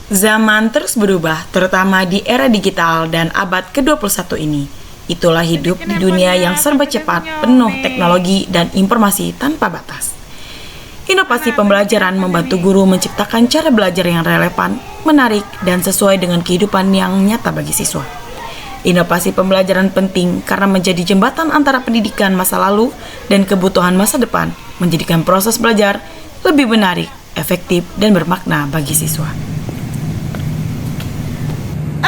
Zaman terus berubah, terutama di era digital dan abad ke-21 ini. Itulah hidup di dunia yang serba cepat, penuh teknologi dan informasi tanpa batas. Inovasi pembelajaran membantu guru menciptakan cara belajar yang relevan, menarik, dan sesuai dengan kehidupan yang nyata bagi siswa. Inovasi pembelajaran penting karena menjadi jembatan antara pendidikan masa lalu dan kebutuhan masa depan, menjadikan proses belajar lebih menarik, efektif, dan bermakna bagi siswa.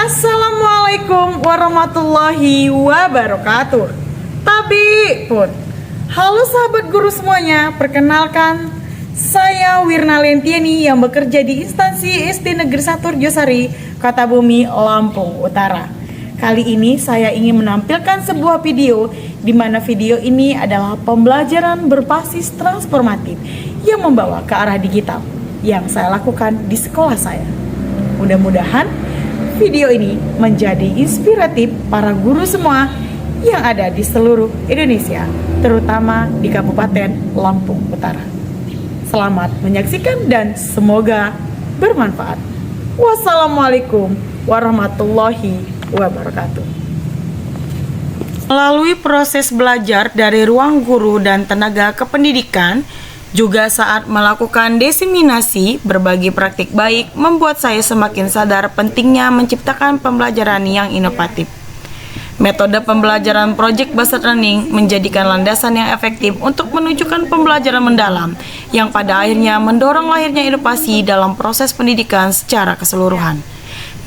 Assalamualaikum warahmatullahi wabarakatuh. Tapi pun, halo sahabat guru semuanya, perkenalkan saya Wirna Lentieni yang bekerja di instansi SD Negeri 1 Regjosari, Kota Bumi, Lampung Utara. Kali ini saya ingin menampilkan sebuah video di mana video ini adalah pembelajaran berbasis transformatif yang membawa ke arah digital yang saya lakukan di sekolah saya. Mudah-mudahan video ini menjadi inspiratif para guru semua yang ada di seluruh Indonesia, terutama di Kabupaten Lampung Utara. Selamat menyaksikan dan semoga bermanfaat. Wassalamualaikum warahmatullahi wabarakatuh. Melalui proses belajar dari ruang guru dan tenaga kependidikan, juga saat melakukan diseminasi berbagi praktik baik, membuat saya semakin sadar pentingnya menciptakan pembelajaran yang inovatif. Metode pembelajaran Project Based Learning menjadikan landasan yang efektif untuk menunjukkan pembelajaran mendalam yang pada akhirnya mendorong lahirnya inovasi dalam proses pendidikan secara keseluruhan.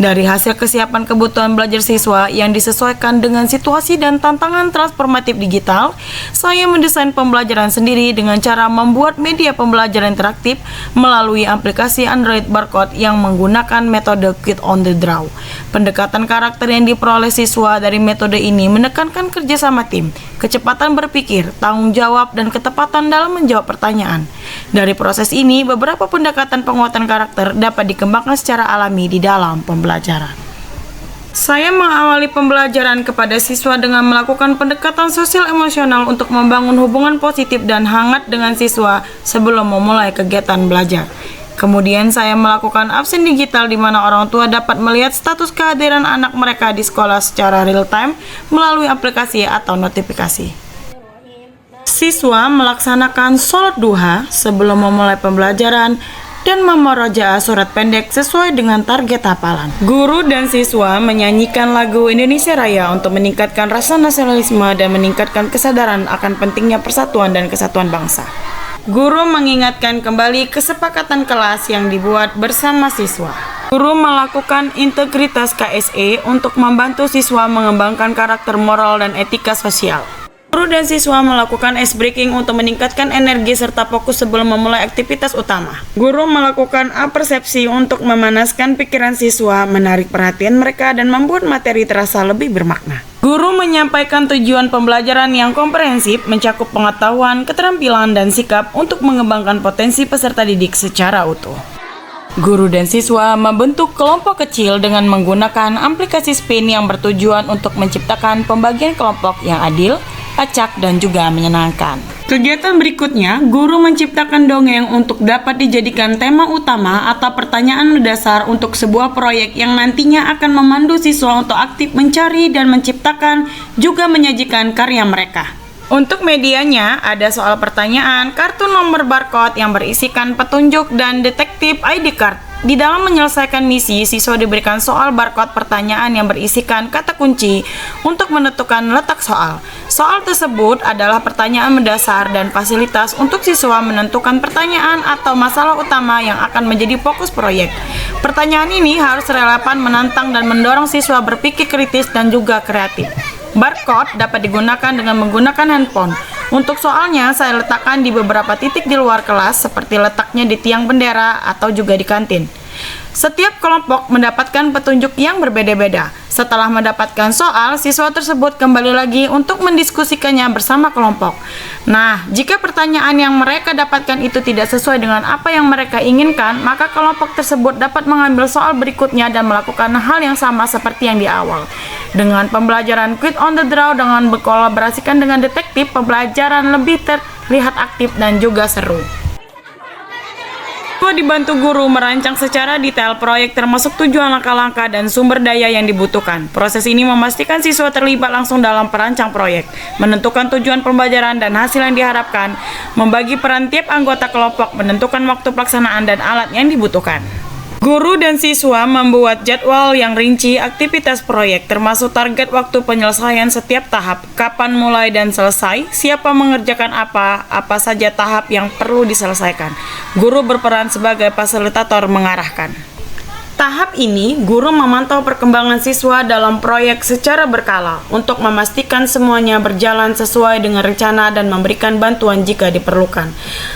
Dari hasil kesiapan kebutuhan belajar siswa yang disesuaikan dengan situasi dan tantangan transformatif digital, saya mendesain pembelajaran sendiri dengan cara membuat media pembelajaran interaktif melalui aplikasi Android Barcode yang menggunakan metode Quiz on the Draw. Pendekatan karakter yang diperoleh siswa dari metode ini menekankan kerjasama tim, kecepatan berpikir, tanggung jawab, dan ketepatan dalam menjawab pertanyaan. Dari proses ini, beberapa pendekatan penguatan karakter dapat dikembangkan secara alami di dalam pembelajaran. Saya mengawali pembelajaran kepada siswa dengan melakukan pendekatan sosial emosional untuk membangun hubungan positif dan hangat dengan siswa sebelum memulai kegiatan belajar. Kemudian saya melakukan absen digital di mana orang tua dapat melihat status kehadiran anak mereka di sekolah secara real time melalui aplikasi atau notifikasi. Siswa melaksanakan sholat duha sebelum memulai pembelajaran dan memurojaah surat pendek sesuai dengan target hafalan. Guru dan siswa menyanyikan lagu Indonesia Raya untuk meningkatkan rasa nasionalisme dan meningkatkan kesadaran akan pentingnya persatuan dan kesatuan bangsa. Guru mengingatkan kembali kesepakatan kelas yang dibuat bersama siswa. Guru melakukan integritas KSE untuk membantu siswa mengembangkan karakter moral dan etika sosial. Guru dan siswa melakukan ice breaking untuk meningkatkan energi serta fokus sebelum memulai aktivitas utama. Guru melakukan apersepsi untuk memanaskan pikiran siswa, menarik perhatian mereka, dan membuat materi terasa lebih bermakna. Guru menyampaikan tujuan pembelajaran yang komprehensif, mencakup pengetahuan, keterampilan, dan sikap untuk mengembangkan potensi peserta didik secara utuh. Guru dan siswa membentuk kelompok kecil dengan menggunakan aplikasi Spin yang bertujuan untuk menciptakan pembagian kelompok yang adil, acak, dan juga menyenangkan. Kegiatan berikutnya, guru menciptakan dongeng untuk dapat dijadikan tema utama atau pertanyaan dasar untuk sebuah proyek yang nantinya akan memandu siswa untuk aktif mencari dan menciptakan juga menyajikan karya mereka. Untuk medianya, ada soal pertanyaan, kartu nomor barcode yang berisikan petunjuk, dan detektif ID card. Di dalam menyelesaikan misi, siswa diberikan soal barcode pertanyaan yang berisikan kata kunci untuk menentukan letak soal. Soal tersebut adalah pertanyaan mendasar dan fasilitas untuk siswa menentukan pertanyaan atau masalah utama yang akan menjadi fokus proyek. Pertanyaan ini harus relevan, menantang, dan mendorong siswa berpikir kritis dan juga kreatif. Barcode dapat digunakan dengan menggunakan handphone. Untuk soalnya, saya letakkan di beberapa titik di luar kelas, seperti letaknya di tiang bendera atau juga di kantin. Setiap kelompok mendapatkan petunjuk yang berbeda-beda. Setelah mendapatkan soal, siswa tersebut kembali lagi untuk mendiskusikannya bersama kelompok. Nah, jika pertanyaan yang mereka dapatkan itu tidak sesuai dengan apa yang mereka inginkan, maka kelompok tersebut dapat mengambil soal berikutnya dan melakukan hal yang sama seperti yang di awal. Dengan pembelajaran Quiz on the Draw dengan berkolaborasikan dengan detektif, pembelajaran lebih terlihat aktif dan juga seru. Siswa dibantu guru merancang secara detail proyek termasuk tujuan langkah-langkah dan sumber daya yang dibutuhkan. Proses ini memastikan siswa terlibat langsung dalam perancang proyek, menentukan tujuan pembelajaran dan hasil yang diharapkan, membagi peran tiap anggota kelompok, menentukan waktu pelaksanaan dan alat yang dibutuhkan. Guru dan siswa membuat jadwal yang rinci aktivitas proyek, termasuk target waktu penyelesaian setiap tahap, kapan mulai dan selesai, siapa mengerjakan apa saja tahap yang perlu diselesaikan. Guru berperan sebagai fasilitator mengarahkan. Tahap ini, guru memantau perkembangan siswa dalam proyek secara berkala untuk memastikan semuanya berjalan sesuai dengan rencana dan memberikan bantuan jika diperlukan.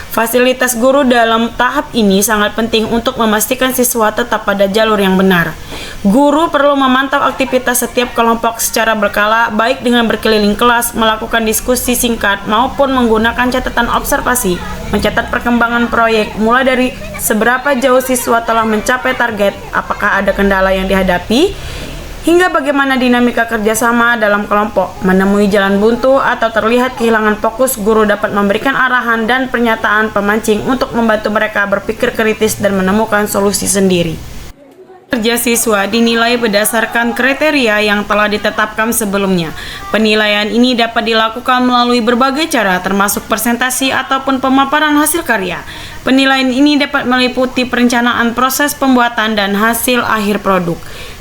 Fasilitas guru dalam tahap ini sangat penting untuk memastikan siswa tetap pada jalur yang benar. Guru perlu memantau aktivitas setiap kelompok secara berkala, baik dengan berkeliling kelas, melakukan diskusi singkat, maupun menggunakan catatan observasi, mencatat perkembangan proyek, mulai dari seberapa jauh siswa telah mencapai target, apakah ada kendala yang dihadapi, hingga bagaimana dinamika kerjasama dalam kelompok. Menemui jalan buntu atau terlihat kehilangan fokus, guru dapat memberikan arahan dan pernyataan pemancing untuk membantu mereka berpikir kritis dan menemukan solusi sendiri. Kerja siswa dinilai berdasarkan kriteria yang telah ditetapkan sebelumnya. Penilaian ini dapat dilakukan melalui berbagai cara, termasuk presentasi ataupun pemaparan hasil karya. Penilaian ini dapat meliputi perencanaan proses pembuatan dan hasil akhir produk.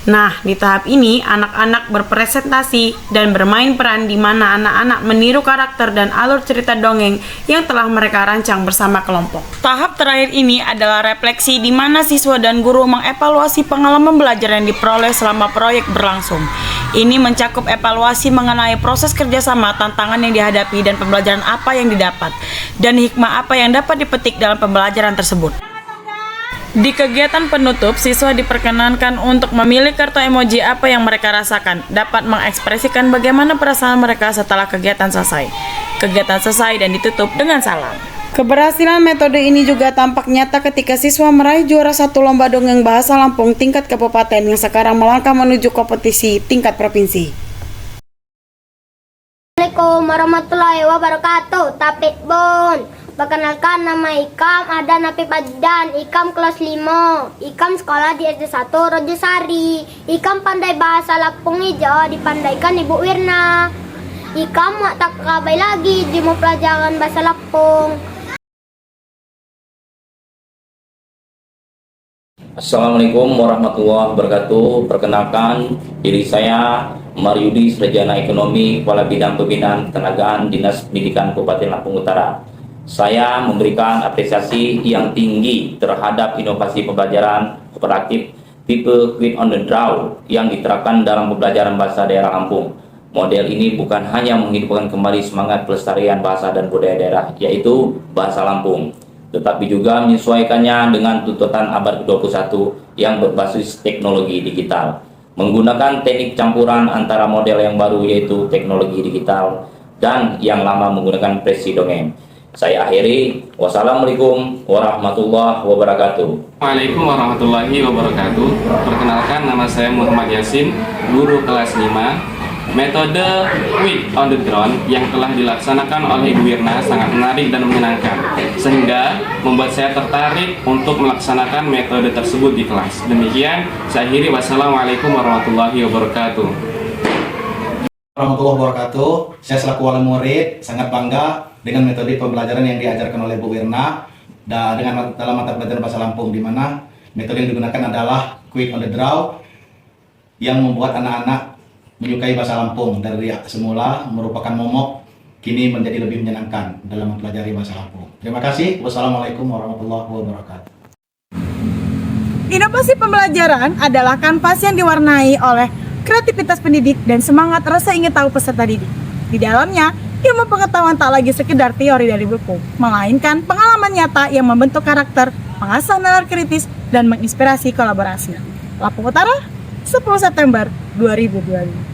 Nah, di tahap ini, anak-anak berpresentasi dan bermain peran di mana anak-anak meniru karakter dan alur cerita dongeng yang telah mereka rancang bersama kelompok. Tahap terakhir ini adalah refleksi di mana siswa dan guru mengevaluasi pengalaman belajar yang diperoleh selama proyek berlangsung. Ini mencakup evaluasi mengenai proses kerjasama, tantangan yang dihadapi, dan pembelajaran apa yang didapat, dan hikmah apa yang dapat dipetik dalam pembelajaran tersebut. Di kegiatan penutup, siswa diperkenankan untuk memilih kartu emoji apa yang mereka rasakan, dapat mengekspresikan bagaimana perasaan mereka setelah kegiatan selesai. Kegiatan selesai dan ditutup dengan salam. Keberhasilan metode ini juga tampak nyata ketika siswa meraih juara 1 lomba dongeng bahasa Lampung tingkat kabupaten yang sekarang melangkah menuju kompetisi tingkat provinsi. Assalamualaikum warahmatullahi wabarakatuh. Tapit Bon. Perkenalkan, nama Ikam ada Napi Padan. Ikam kelas 5. Ikam sekolah di SD 1 Rojosari. Ikam pandai bahasa Lampung hijau dipandaikan Ibu Wirna. Ikam tak kabai lagi di mau pelajaran bahasa Lampung. Assalamualaikum warahmatullahi wabarakatuh. Perkenalkan, diri saya Maryudi Srejana Ekonomi, Kepala Bidang Pembinaan Ketenagaan Dinas Pendidikan Kabupaten Lampung Utara. Saya memberikan apresiasi yang tinggi terhadap inovasi pembelajaran kooperatif tipe Quit on the Draw yang diterapkan dalam pembelajaran bahasa daerah Lampung. Model ini bukan hanya menghidupkan kembali semangat pelestarian bahasa dan budaya daerah, yaitu bahasa Lampung, tetapi juga menyesuaikannya dengan tuntutan abad ke-21 yang berbasis teknologi digital. Menggunakan teknik campuran antara model yang baru yaitu teknologi digital dan yang lama menggunakan presi dongeng. Saya akhiri. Wassalamualaikum warahmatullahi wabarakatuh. Waalaikumsalam warahmatullahi wabarakatuh. Perkenalkan, nama saya Muhammad Yasin, guru kelas 5. Metode Quit on the Draw yang telah dilaksanakan oleh Ibu Wirna sangat menarik dan menyenangkan, sehingga membuat saya tertarik untuk melaksanakan metode tersebut di kelas. Demikian, saya akhiri. Wassalamualaikum warahmatullahi wabarakatuh. Warahmatullahi wabarakatuh. Saya selaku wali murid sangat bangga dengan metode pembelajaran yang diajarkan oleh Bu Wirna dan dengan dalam mata pelajaran bahasa Lampung, di mana metode yang digunakan adalah Quit on the Draw yang membuat anak-anak menyukai bahasa Lampung. Dari semula merupakan momok, kini menjadi lebih menyenangkan dalam mempelajari bahasa Lampung. Terima kasih. Wassalamualaikum warahmatullahi wabarakatuh. Inovasi pembelajaran adalah kanvas yang diwarnai oleh kreativitas pendidik dan semangat rasa ingin tahu peserta didik. Di dalamnya, ilmu pengetahuan tak lagi sekedar teori dari buku, melainkan pengalaman nyata yang membentuk karakter, mengasah nalar kritis, dan menginspirasi kolaborasi. Lampung Utara, 10 September 2022.